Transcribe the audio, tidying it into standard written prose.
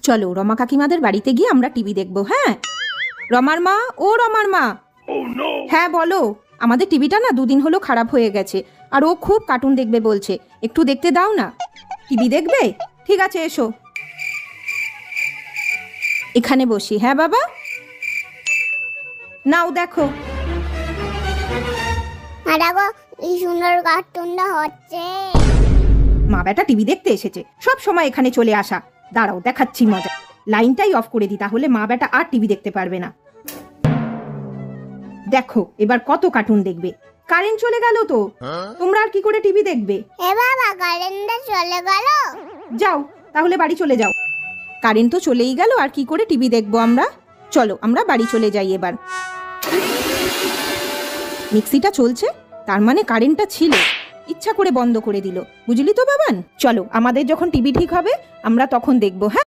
চলো রমা কাকিমাদের বাড়িতে গিয়ে আমরা টিভি দেখবো। হ্যাঁ রমার মা, ও রমার মা। হ্যাঁ বলো, আমাদের টিভিটা না দুদিন হলো খারাপ হয়ে গেছে, আর ও খুব কার্টুন দেখবে বলছে, একটু দেখতে দাও না। টিভি দেখবে? ঠিক আছে এসো, এখানে বসি। হ্যাঁ বাবা, নাও দেখো। এই সুন্দর কার্টুনটা হচ্ছে। মা বেটা টিভি দেখতে এসেছে, সব সময় এখানে চলে আসা। দাঁড়াও দেখাচ্ছি মজা। লাইনটাই অফ করে দিই, তাহলে মা বেটা আর টিভি দেখতে পারবে না। দেখো এবার কত কার্টুন দেখবে। কারেন্ট চলে গেল তো, তোমরা আর কি করে টিভি দেখবে? এ বাবা, কারেন্টটা চলে গেল। যাও তাহলে বাড়ি চলে যাও। কারেন্ট তো চলেই গেল, আর কি করে টিভি দেখবো আমরা? চলো আমরা বাড়ি চলে যাই এবার। মিক্সিটা চলছে, তার মানে কারেন্টটা ছিল, ইচ্ছা করে বন্ধ করে দিল, বুঝলি তো বাবান। চলো আমাদের যখন টিভি ঠিক হবে আমরা তখন দেখবো। হ্যাঁ।